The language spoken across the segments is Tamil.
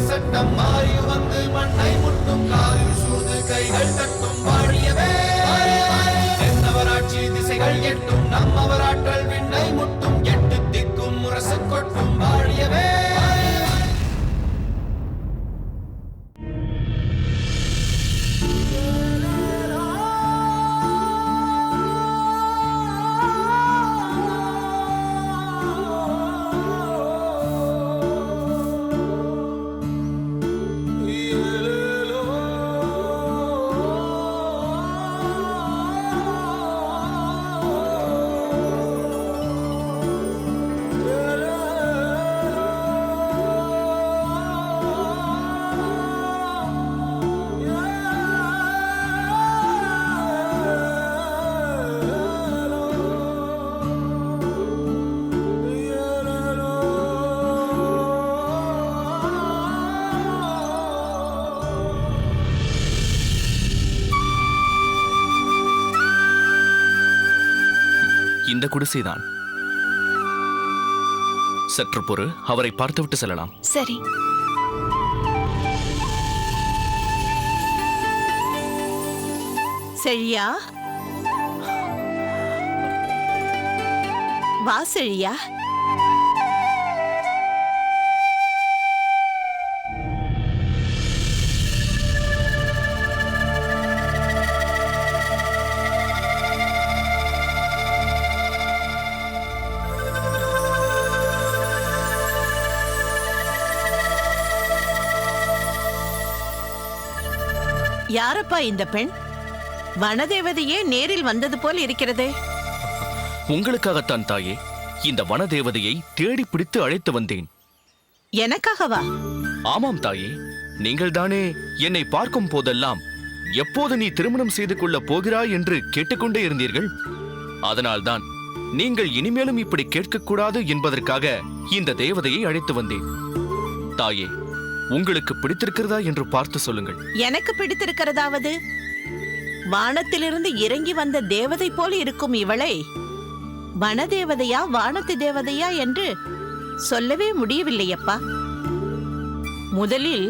சட்டம் மாறி வந்து மண்ணை முட்டும் காலில் சூழ்ந்து கைகள் தட்டும் வாழியவே தென்னவராட்சி திசைகள் எட்டும் நம்மவராற்றல் விண்ணை முட்டும் எட்டு திக்கும் முரசு கொட்டும் வாழியவே. இந்த குடிசைதான். சற்று பொறு, அவரை பார்த்துவிட்டு செல்லலாம். சரி. செழியா, வா செழியா. யாரப்பா இந்த பெண்? வனதேவதையே நேரில் வந்தது போல் இருக்கிறதே. உங்களுக்காகத்தான் தாயே, இந்த வனதேவதையை தேடி பிடித்து அழைத்து வந்தேன். எனக்காகவா? ஆமாம் தாயே, நீங்கள் தானே என்னை பார்க்கும் போதெல்லாம் எப்போது நீ திருமணம் செய்து கொள்ள போகிறாய் என்று கேட்டுக்கொண்டே இருந்தீர்கள். அதனால்தான் நீங்கள் இனிமேலும் இப்படி கேட்கக்கூடாது என்பதற்காக இந்த தேவதையை அழைத்து வந்தேன். தாயே, உங்களுக்கு பிடித்திருக்கிறதா என்று பார்த்து சொல்லுங்கள். எனக்கு பிடித்திருக்கிறதாவது? வானத்திலிருந்து இறங்கி வந்த தேவதை போல் இருக்கும் இவளை வனதேவதையா வானத்து தேவதையா என்று சொல்லவே முடியவில்லையப்பா. முதலில்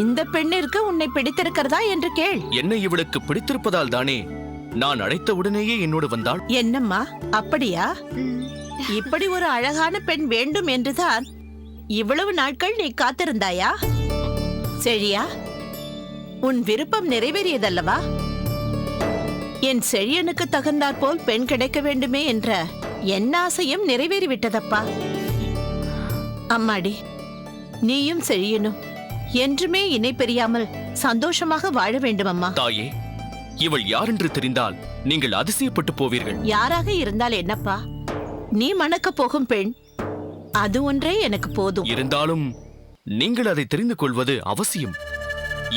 இந்த பெண்ணிற்கு உன்னை பிடித்திருக்கிறதா என்று கேள். என்னை இவளுக்கு பிடித்திருப்பதால் தானே நான் அழைத்த உடனேயே என்னோடு வந்தாள். என்னம்மா, அப்படியா? இப்படி ஒரு அழகான பெண் வேண்டும் என்றுதான் இவ்வளவு நாட்கள் நீ காத்திருந்தாயா? செழியா, உன் விருப்பம் நிறைவேறியதல்லவா? என் செழியனுக்கு தகுந்தாற்போல் பெண் கிடைக்க வேண்டுமே என்ற என் ஆசையும் நிறைவேறிவிட்டதப்பா. அம்மாடி, நீயும் செழியனும் என்றுமே இணை பெரியாமல் சந்தோஷமாக வாழ வேண்டும் அம்மா. தாயே, இவள் யாரென்று தெரிந்தால் நீங்கள் அதிசயப்பட்டு போவீர்கள். யாராக இருந்தால் என்னப்பா, நீ மணக்க போகும் பெண், அது ஒன்றே எனக்கு போதும். இருந்தாலும் நீங்கள் அதை தெரிந்து கொள்வது அவசியம்.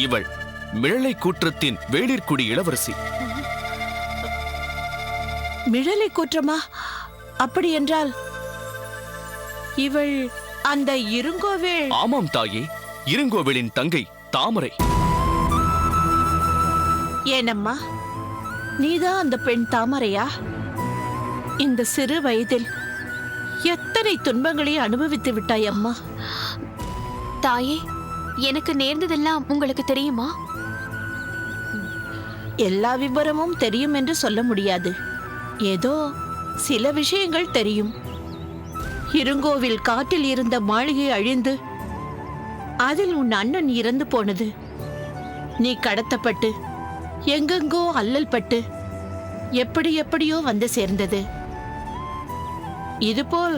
இவள் மிழலை கூற்றத்தின் வேளிர்குடி இளவரசி. மிழலை கூற்றமா? அப்படி என்றால் இவள் அந்த இருங்கோவேள்? ஆமாம் தாயே, இருங்கோவேளின் தங்கை தாமரை. ஏனம்மா, நீதான் அந்த பெண் தாமரையா? இந்த சிறு வயதில் எத்தனை துன்பங்களை அனுபவித்து விட்டாய் அம்மா. தாயே, எனக்கு நேர்ந்ததெல்லாம் உங்களுக்கு தெரியுமா? எல்லா விவரமும் தெரியும் என்று சொல்ல முடியாது. ஏதோ சில விஷயங்கள் தெரியும். இருங்கோவில் காட்டில் இருந்த மாளிகை அழிந்து அதில் உன் அண்ணன் இறந்து போனது. நீ கடத்தப்பட்டு எங்கெங்கோ அல்லல் பட்டு எப்படி எப்படியோ வந்து சேர்ந்தது. இதுபோல்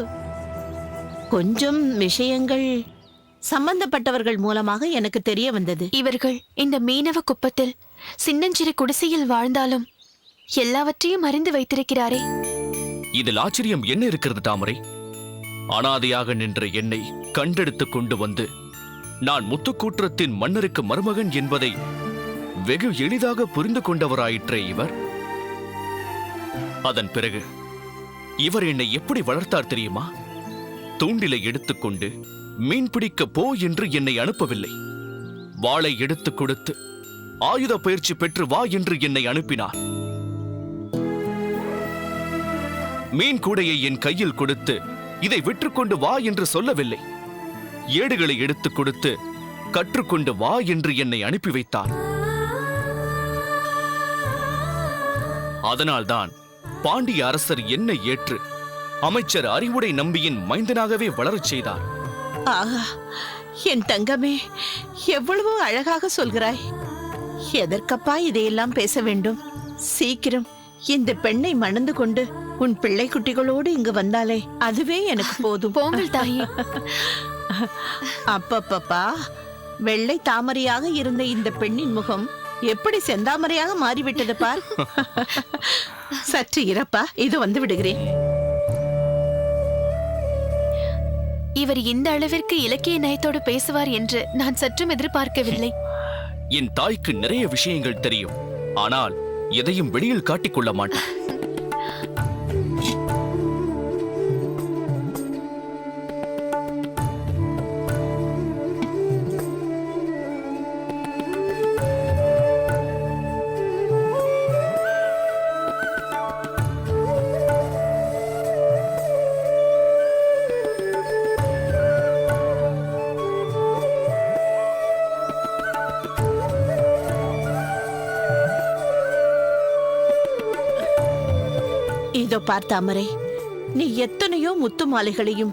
கொஞ்சம் விஷயங்கள் சம்பந்தப்பட்டவர்கள் மூலமாக எனக்கு தெரிய வந்தது. இவர்கள் இந்த மீனவ குப்பத்தில் சின்னஞ்சிறு குடிசையில் வாழ்ந்தாலும் எல்லாவற்றையும் அறிந்து வைத்திருக்கிறாரே. இதில் ஆச்சரியம் என்ன இருக்கிறது தாமரை? அனாதையாக நின்ற என்னை கண்டெடுத்து கொண்டு வந்து நான் முத்துக்கூற்றத்தின் மன்னருக்கு மருமகன் என்பதை வெகு எளிதாக புரிந்து கொண்டவராயிற்றே இவர். அதன் பிறகு இவர் என்னை எப்படி வளர்த்தார் தெரியுமா? தூண்டிலை எடுத்துக்கொண்டு மீன் பிடிக்க போ என்று என்னை அனுப்பவில்லை. வாளை எடுத்துக் கொடுத்து ஆயுத பயிற்சி பெற்று வா என்று என்னை அனுப்பினார். மீன் கூடையை என் கையில் கொடுத்து இதை விற்றுக்கொண்டு வா என்று சொல்லவில்லை. ஏடுகளை எடுத்துக் கொடுத்து கற்றுக்கொண்டு வா என்று என்னை அனுப்பி வைத்தார். அதனால்தான் பாண்டிய அரசர் என்னை ஏற்று அமைச்சர் அறிவுடை நம்பியின் மைந்தனாகவே வளரச் செய்தார். ஆஹா, என் தங்கமே, எவ்வளவு அழகாக சொல்கிறாய். எதற்கப்பா இதையெல்லாம் பேச வேண்டும்? சீக்கிரம் இந்த பெண்ணை மணந்து கொண்டு உன் பிள்ளை குட்டிகளோடு இங்கு வந்தாலே அதுவே எனக்கு போதும். போங்கள் தாயே. அப்பப்பப்பா, வெள்ளை தாமரையாக இருந்த இந்த பெண்ணின் முகம் எப்படி செந்தாமரையாக மாறிவிட்டது பார். சற்று இறப்பா, இது வந்து விடுகிறேன். இவர் இந்த அளவிற்கு இலக்கிய நயத்தோடு பேசுவார் என்று நான் சற்றும் எதிர்பார்க்கவில்லை. என் தாய்க்கு நிறைய விஷயங்கள் தெரியும், ஆனால் எதையும் வெளியில் காட்டிக்கொள்ள மாட்டார். இதோ பார் தாமரை, நீ எத்தனையோ முத்து மாலைகளையும்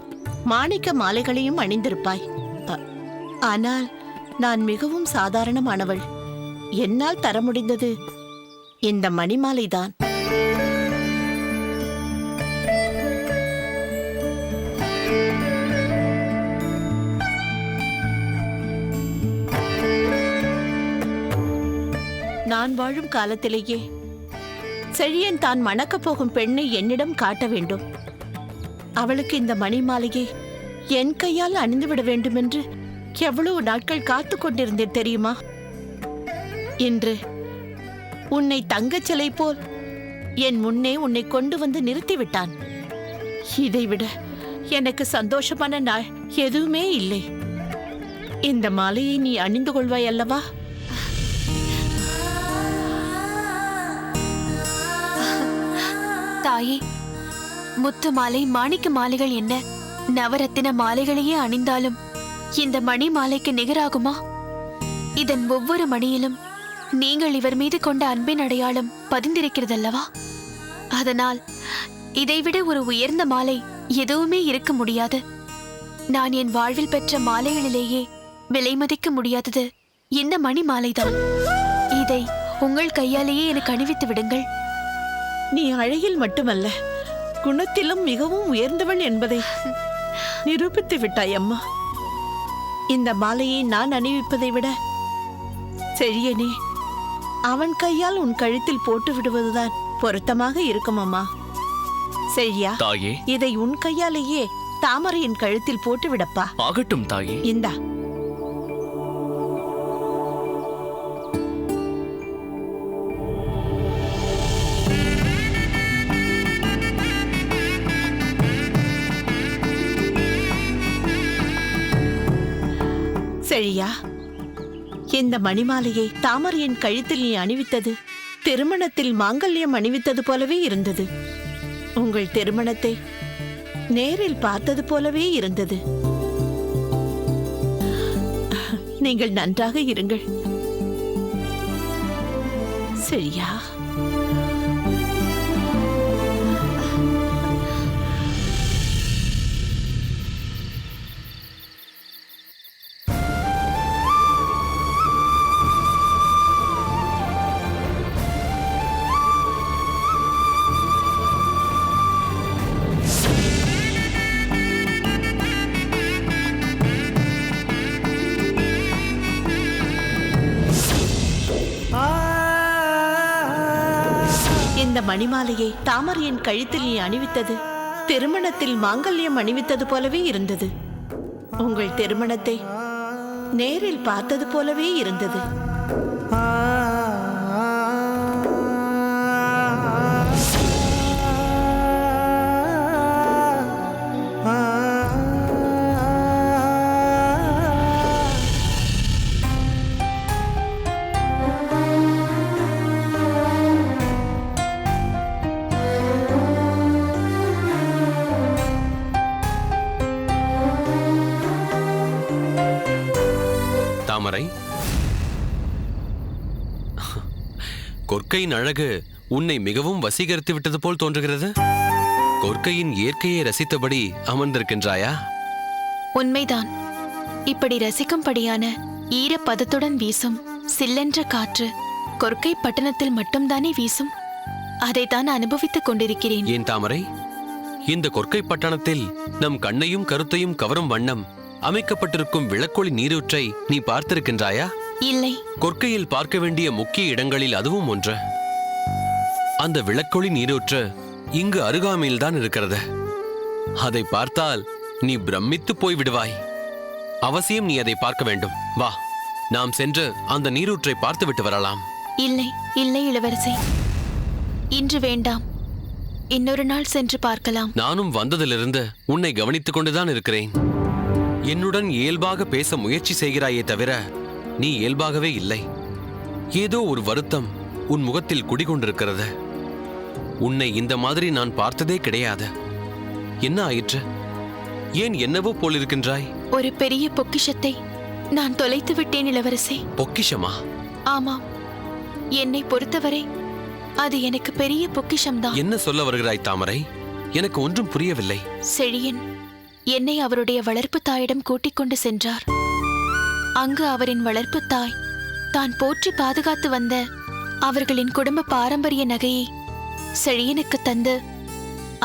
மாணிக்க மாலைகளையும் அணிந்திருப்பாய். ஆனால் நான் மிகவும் சாதாரணமானவள். என்னால் தர முடிந்தது இந்த மணிமாலைதான். நான் வாழும் காலத்திலேயே செழியன் தான் மணக்கப் போகும் பெண்ணை என்னிடம் காட்ட வேண்டும். அவளுக்கு இந்த மணி மாலையை என் கையால் அணிந்துவிட வேண்டும் என்று எவ்வளவு நாட்கள் காத்து கொண்டிருந்தேன் தெரியுமா? இன்று உன்னை தங்கச் சிலை போல் என் முன்னே உன்னை கொண்டு வந்து நிறுத்திவிட்டான். இதைவிட எனக்கு சந்தோஷமான நாள் எதுவுமே இல்லை. இந்த மாலையை நீ அணிந்து கொள்வாய் அல்லவா? தாயே, முத்து மாலை மாணிக்க மாலைகள் என்ன, நவரத்தின மாலைகளையே அணிந்தாலும் இந்த மணி மாலைக்கு நிகராகுமா? இதன் ஒவ்வொரு மணியிலும் நீங்கள் இவர் மீது கொண்ட அன்பின் அடையாளம் பதிந்திருக்கிறதல்லவா? அதனால் இதைவிட ஒரு உயர்ந்த மாலை எதுவுமே இருக்க முடியாது. நான் என் வாழ்வில் பெற்ற மாலைகளிலேயே விலை மதிக்க முடியாதது இந்த மணி மாலைதான். இதை உங்கள் கையாலேயே எனக்கு அணிவித்து விடுங்கள். நீ அழகில் மட்டுமல்ல, குணத்திலும் மிகவும் உயர்ந்தவள் என்பதை நிரூபித்து விட்டாய் அம்மா. இந்த மாலையை நான் அணிவிப்பதை விட செழியனே அவன் கையால் உன் கழுத்தில் போட்டு விடுவதுதான் பொருத்தமாக இருக்கும் அம்மா. செழியா, தாயே, இதை உன் கையாலேயே தாமரையின் கழுத்தில் போட்டு விடப்பா. ஆகட்டும் தாயே. இந்தா. செழியா, இந்த மணிமாலையை தாமரையின் கழுத்தில் நீ அணிவித்தது திருமணத்தில் மாங்கல்யம் அணிவித்தது போலவே இருந்தது. உங்கள் திருமணத்தை நேரில் பார்த்தது போலவே இருந்தது. நீங்கள் நன்றாக இருங்கள் செழியா. இந்த மணிமாலையை தாமரையின் கழுத்தில் நீ அணிவித்தது திருமணத்தில் மாங்கல்யம் அணிவித்தது போலவே இருந்தது. உங்கள் திருமணத்தை நேரில் பார்த்தது போலவே இருந்தது. தாமரை. கொற்கையின் அழகு உன்னை மிகவும் வசீகரித்து விட்டது போல் தோன்றுகிறது. கொற்கையின் இயற்கையை ரசித்தபடி அமர்ந்திருக்கின்றாயா? உண்மைதான். இப்படி ரசிக்கும்படியான ஈரப்பதத்துடன் வீசும் சில்லென்ற காற்று கொற்கை பட்டணத்தில் மட்டும்தானே வீசும். அதைத்தான் அனுபவித்துக் கொண்டிருக்கிறேன். ஏன் தாமரை, இந்த கொற்கை பட்டணத்தில் நம் கண்ணையும் கருத்தையும் கவரும் வண்ணம் அமைக்கப்பட்டிருக்கும் விளக்கொளி நீரூற்றை நீ பார்த்திருக்கின்றாயா? இல்லை. கொற்கையில் பார்க்க வேண்டிய முக்கிய இடங்களில் அதுவும் ஒன்று. அந்த விளக்கொளி நீரூற்று இங்கு அருகாமையில்தான் இருக்கிறது. அதை பார்த்தால் நீ பிரமித்து போய் விடுவாய். அவசியம் நீ அதை பார்க்க வேண்டும். வா, நாம் சென்று அந்த நீரூற்றை பார்த்துவிட்டு வரலாம். இல்லை இல்லை இளவரசே, இன்று வேண்டாம். இன்னொரு நாள் சென்று பார்க்கலாம். நானும் வந்ததிலிருந்து உன்னை கவனித்துக் கொண்டுதான் இருக்கிறேன். என்னுடன் இயல்பாக பேச முயற்சி செய்கிறாயே தவிர நீ இயல்பாகவே இல்லை. ஏதோ ஒரு வருத்தம் உன் முகத்தில் குடிகொண்டிருக்கிறது. உன்னை இந்த மாதிரி நான் பார்த்ததே கிடையாது. என்ன ஆயிற்று? ஏன் என்னவோ போலிருக்கின்றாய்? ஒரு பெரிய பொக்கிஷத்தை நான் தொலைத்து விட்டேன் இளவரசே. பொக்கிஷமா? ஆமாம், என்னை பொறுத்தவரை அது எனக்கு பெரிய பொக்கிஷம்தான். என்ன சொல்ல வருகிறாய் தாமரை? எனக்கு ஒன்றும் புரியவில்லை. செழியன் என்னை அவருடைய வளர்ப்பு தாயிடம் கூட்டிக் கொண்டு சென்றார். அங்கு அவரின் வளர்ப்பு தாய் தான் போற்றி பாதுகாத்து வந்த அவர்களின் குடும்ப பாரம்பரிய நகையை செழியனுக்கு தந்து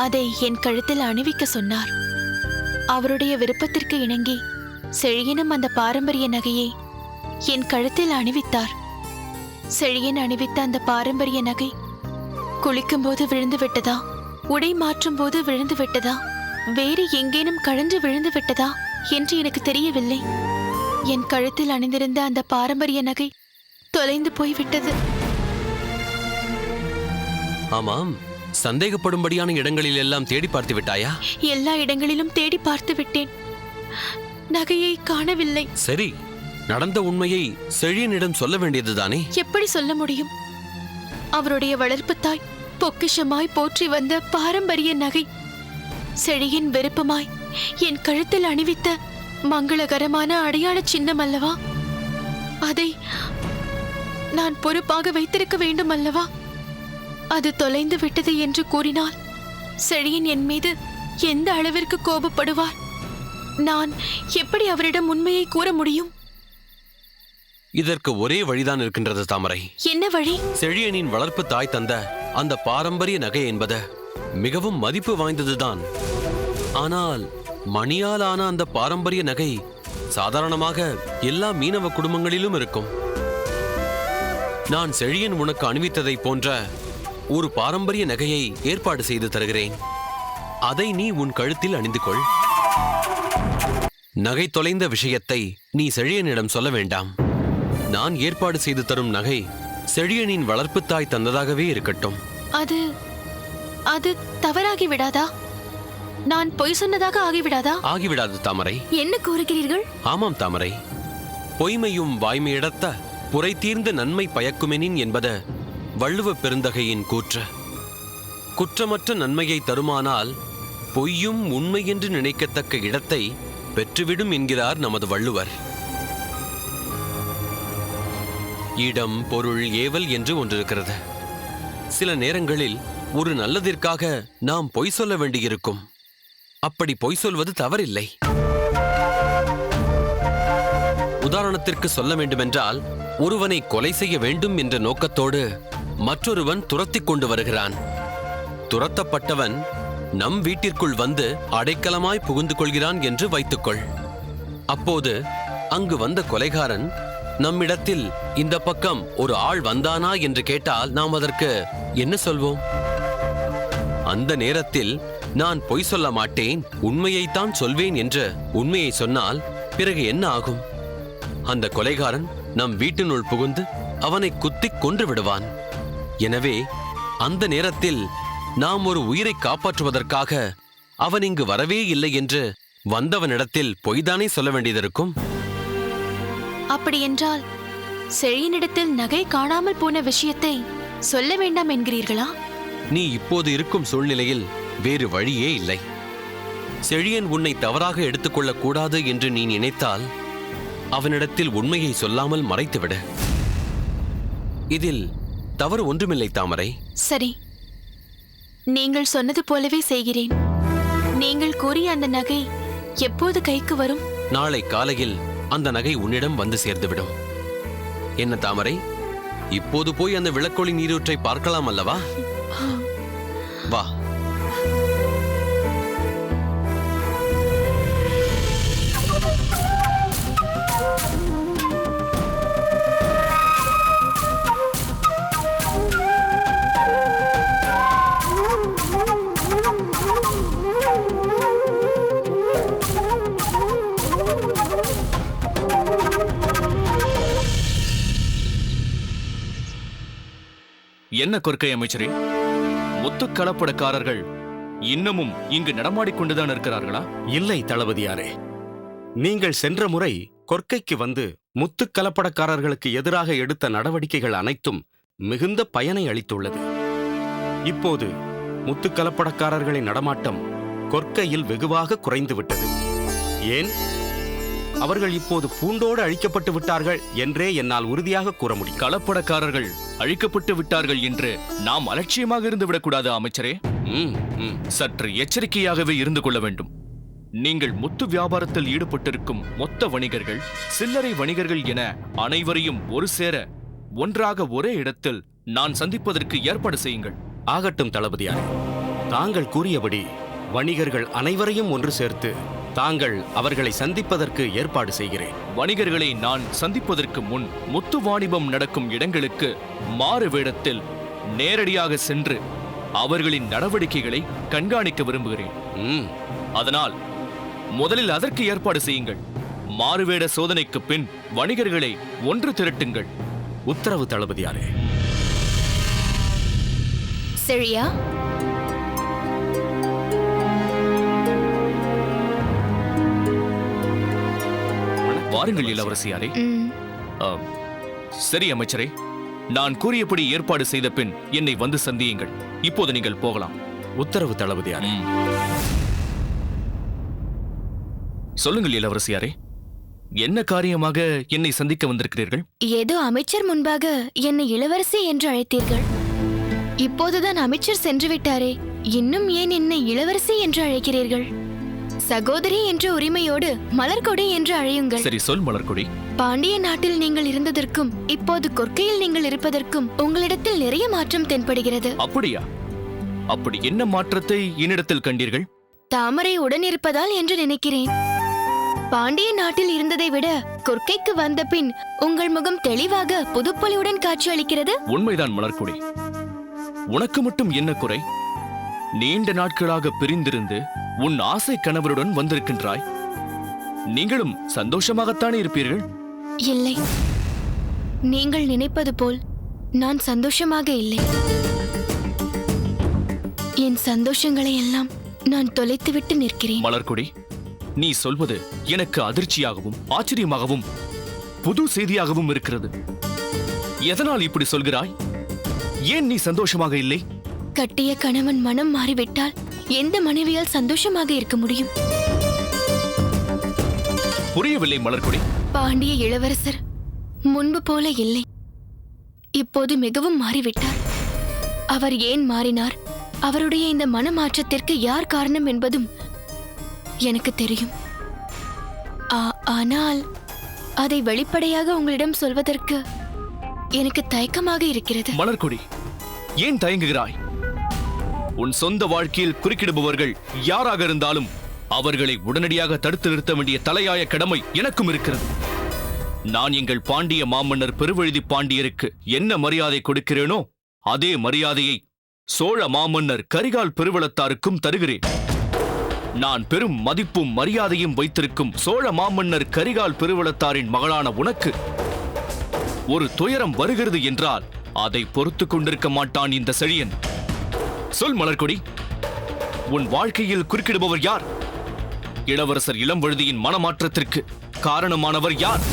அதை என் கழுத்தில் அணிவிக்க சொன்னார். அவருடைய விருப்பத்திற்கு இணங்கி செழியனும் அந்த பாரம்பரிய நகையை என் கழுத்தில் அணிவித்தார். செழியன் அணிவித்த அந்த பாரம்பரிய நகை குளிக்கும் போது விழுந்து விட்டதா, உடை மாற்றும் போது விழுந்து விட்டதா, வேறு எங்கேனும் கழன்று விழுந்து விட்டதா என்று எனக்கு தெரியவில்லை. என் கழுத்தில் அணிந்திருந்த அந்த பாரம்பரிய நகை தொலைந்து போய்விட்டது. ஆமாம், சந்தேகப்படும்படியான இடங்களில் எல்லாம் தேடி பார்த்து விட்டாயா? எல்லா இடங்களிலும் தேடி பார்த்து விட்டேன். நகையை காணவில்லை. சரி, நடந்த உண்மையை செழியனிடம் சொல்ல வேண்டியதுதானே? எப்படி சொல்ல முடியும்? அவருடைய வளர்ப்பு தாய் பொக்கிஷமாய் போற்றி வந்த பாரம்பரிய நகை செழியின் விருப்பமாய் என் கழுத்தில் அணிவித்த மங்களகரமான அடையாள சின்னம் அல்லவா? அதை நான் பொறுப்பாக வைத்திருக்க வேண்டும் அல்லவா? அது தொலைந்து விட்டது என்று கூறினால் செழியன் என் மீது எந்த அளவிற்கு கோபப்படுவார்? நான் எப்படி அவரிடம் உண்மையை கூற முடியும்? இதற்கு ஒரே வழிதான் இருக்கின்றது தாமரை. என்ன வழி? செழியனின் வளர்ப்பு தாய் தந்த அந்த பாரம்பரிய நகை என்பது மிகவும் மதிப்பு வாய்ந்ததுதான். ஆனால் மணியால் ஆன அந்த பாரம்பரிய நகை சாதாரணமாக எல்லா மீனவ குடும்பங்களிலும் இருக்கும். நான் செழியன் உனக்கு அணிவித்ததை போன்ற ஒரு பாரம்பரிய நகையை ஏற்பாடு செய்து தருகிறேன். அதை நீ உன் கழுத்தில் அணிந்து கொள். நகை தொலைந்த விஷயத்தை நீ செழியனிடம் சொல்ல வேண்டாம். நான் ஏற்பாடு செய்து தரும் நகை செழியனின் வளர்ப்பு தாய் தந்ததாகவே இருக்கட்டும். அது அது தவறாகி விடாதா? நான் பொய் சொன்னதாக ஆகிவிடாதா? ஆகிவிடாது தாமரை. என்ன கூறுகிறீர்கள்? ஆமாம் தாமரை, பொய்மையும் வாய்மையிடத்த புரை தீர்ந்த நன்மை பயக்குமெனின் என்பது வள்ளுவ பெருந்தகையின் கூற்று. குற்றமற்ற நன்மையை தருமானால் பொய்யும் உண்மை என்று நினைக்கத்தக்க இடத்தை பெற்றுவிடும் என்கிறார் நமது வள்ளுவர். இடம், பொருள், ஏவல் என்று ஒன்றிருக்கிறது. சில நேரங்களில் ஒரு நல்லதிற்காக நாம் பொய் சொல்ல வேண்டியிருக்கும். அப்படி பொய் சொல்வது தவறில்லை. உதாரணத்திற்கு சொல்ல வேண்டுமென்றால், ஒருவனை கொலை செய்ய வேண்டும் என்ற நோக்கத்தோடு மற்றொருவன் துரத்திக் கொண்டு வருகிறான். துரத்தப்பட்டவன் நம் வீட்டிற்குள் வந்து அடைக்கலமாய் புகுந்து கொள்கிறான் என்று வைத்துக்கொள். அப்போது அங்கு வந்த கொலைகாரன் நம்மிடத்தில் இந்த பக்கம் ஒரு ஆள் வந்தானா என்று கேட்டால் நாம் அதற்கு என்ன சொல்வோம்? அந்த நேரத்தில் நான் பொய் சொல்ல மாட்டேன், உண்மையைத்தான் சொல்வேன் என்று உண்மையை சொன்னால் பிறகு என்ன ஆகும்? அந்த கொலைகாரன் நம் வீட்டினுள் புகுந்து அவனை குத்திக் கொன்று விடுவான். எனவே அந்த நேரத்தில் நாம் ஒரு உயிரை காப்பாற்றுவதற்காக அவன் இங்கு வரவே இல்லை என்று வந்தவனிடத்தில் பொய்தானே சொல்ல வேண்டியதிருக்கும். அப்படியென்றால் செழியனிடத்தில் நகை காணாமல் போன விஷயத்தை சொல்ல வேண்டாம் என்கிறீர்களா? நீ இப்போது இருக்கும் சூழ்நிலையில் வேறு வழியே இல்லை. செழியன் உன்னை தவறாக எடுத்துக்கொள்ளக் கூடாது என்று நீ நினைத்தால் அவனிடத்தில் உண்மையை சொல்லாமல் மறைத்துவிடு. இதில் தவறு ஒன்றுமில்லை தாமரை. சரி, நீங்கள் சொன்னது போலவே செய்கிறேன். நீங்கள் கூறிய அந்த நகை எப்போது கைக்கு வரும்? நாளை காலையில் அந்த நகை உன்னிடம் வந்து சேர்ந்துவிடும். என்ன தாமரை, இப்போது போய் அந்த விளக்கொளி நீரூற்றை பார்க்கலாம் அல்லவா? வா. என்ன கொற்கை அமைச்சரே, முத்துக் கலப்படக்காரர்கள் இன்னமும் இங்கு நடமாடிக்கொண்டுதான் இருக்கிறார்களா? இல்லை தளபதியாரே, நீங்கள் சென்ற முறை கொற்கைக்கு வந்து முத்துக் கலப்படக்காரர்களுக்கு எதிராக எடுத்த நடவடிக்கைகள் அனைத்தும் மிகுந்த பயனை அளித்துள்ளது. இப்போது முத்துக் கலப்படக்காரர்களின் நடமாட்டம் கொற்கையில் வெகுவாக குறைந்துவிட்டது. ஏன், அவர்கள் இப்போது பூண்டோடு அழிக்கப்பட்டு விட்டார்கள் என்றே என்னால் உறுதியாக கூற முடியும். கலப்படக்காரர்கள் அழிக்கப்பட்டு விட்டார்கள் என்று நாம் அலட்சியமாக இருந்து விடக்கூடாது அமைச்சரே. சற்று எச்சரிக்கையாகவே இருந்து கொள்ள வேண்டும். நீங்கள் முத்து வியாபாரத்தில் ஈடுபட்டிருக்கும் மொத்த வணிகர்கள், சில்லறை வணிகர்கள் என அனைவரையும் ஒரு சேர ஒன்றாக ஒரே இடத்தில் நான் சந்திப்பதற்கு ஏற்பாடு செய்யுங்கள். ஆகட்டும் தளபதியாரே, தாங்கள் கூறியபடி வணிகர்கள் அனைவரையும் ஒன்று சேர்த்து தாங்கள் அவர்களை சந்திப்பதற்கு ஏற்பாடு செய்கிறேன். வணிகர்களை நான் சந்திப்பதற்கு முன் முத்து வாணிபம் நடக்கும் இடங்களுக்கு மாறு வேடத்தில் நேரடியாக சென்று அவர்களின் நடவடிக்கைகளை கண்காணிக்க விரும்புகிறேன். அதனால் முதலில் அதற்கு ஏற்பாடு செய்யுங்கள். மாறுவேட சோதனைக்கு பின் வணிகர்களை ஒன்று திரட்டுங்கள். உத்தரவு தளபதியாரே. சரியா? வாருங்கள் இளவரசியாரே. சரி அமைச்சரே, நான் கூறியபடி ஏற்பாடு செய்த பின் என்னை வந்து சந்தியுங்கள். இப்போது நீங்கள் போகலாம். உத்தரவு தளபதியாரே. சொல்லுங்கள் இளவரசியாரே, என்ன காரியமாக என்னை சந்திக்க வந்திருக்கிறீர்கள்? ஏதோ அமைச்சர் முன்பாக என்னை இளவரசி என்று அழைத்தீர்கள். இப்போதுதான் அமைச்சர் சென்று விட்டாரே, இன்னும் ஏன் என்னை இளவரசி என்று அழைக்கிறீர்கள்? சகோதரி என்ற உரிமையோடு மலர்கொடி என்று அழையுங்கள். சரி, சொல் மலர்கொடி. பாண்டிய நாட்டில் நீங்கள் இருந்ததற்கும் இப்போது கொற்கையில் நீங்கள் இருப்பதற்கும் உங்களிடத்தில் நிறைய மாற்றம் தென்படுகிறது. அப்படியா? அப்படி என்ன மாற்றத்தை என்னிடத்தில் கண்டீர்கள்? தாமரை உடன் இருப்பதால் என்று நினைக்கிறேன். பாண்டிய நாட்டில் இருந்ததை விட கொற்கைக்கு வந்த பின் உங்கள் முகம் தெளிவாக புதுப்பொலியுடன் காட்சியளிக்கிறது. உண்மைதான் மலர்கொடி. உனக்கு மட்டும் என்ன குறை? நீண்ட நாட்களாக பிரிந்திருந்து உன் ஆசை கணவருடன் வந்திருக்கின்றாய். நீங்களும் சந்தோஷமாகத்தானே இருப்பீர்கள்? இல்லை, நீங்கள் நினைப்பது போல் நான் சந்தோஷமாக இல்லை. என் சந்தோஷங்களை எல்லாம் நான் தொலைத்துவிட்டு நிற்கிறேன். மலர்கொடி, நீ சொல்வது எனக்கு அதிர்ச்சியாகவும் ஆச்சரியமாகவும் புது செய்தியாகவும் இருக்கிறது. எதனால் இப்படி சொல்கிறாய்? ஏன் நீ சந்தோஷமாக இல்லை? கட்டிய கணவன் மனம் மாறிவிட்டால் எந்த மனைவியால் சந்தோஷமாக இருக்க முடியும்? புரியவில்லை மலர்கொடி. பாண்டிய இளவரசர் முன்பு போல இல்லை. இப்போது மிகவும் மாறிவிட்டார். அவர் ஏன் மாறினார், அவருடைய இந்த மனமாற்றத்திற்கு யார் காரணம் என்பதும் எனக்கு தெரியும். ஆனால் அதை வெளிப்படையாக உங்களிடம் சொல்வதற்கு எனக்கு தயக்கமாக இருக்கிறது. மலர்கொடி, ஏன் தயங்குகிறாய்? உன் சொந்த வாழ்க்கையில் குறுக்கிடுபவர்கள் யாராக இருந்தாலும் அவர்களை உடனடியாக தடுத்து நிறுத்த வேண்டிய தலையாய கடமை எனக்கும் இருக்கிறது. நான் எங்கள் பாண்டிய மாமன்னர் பெருவழுதி பாண்டியருக்கு என்ன மரியாதை கொடுக்கிறேனோ அதே மரியாதையை சோழ மாமன்னர் கரிகால் பெருவளத்தாருக்கும் தருகிறேன். நான் பெரும் மதிப்பும் மரியாதையும் வைத்திருக்கும் சோழ மாமன்னர் கரிகால் பெருவளத்தாரின் மகளான உனக்கு ஒரு துயரம் வருகிறது என்றால் அதை பொறுத்து கொண்டிருக்க மாட்டான் இந்த செழியன். சொல் மலர்கொடி, உன் வாழ்க்கையில் குறுக்கிடுபவர் யார்? இளவரசர் இளம்வழுதியின் மனமாற்றத்திற்கு காரணமானவர் யார்?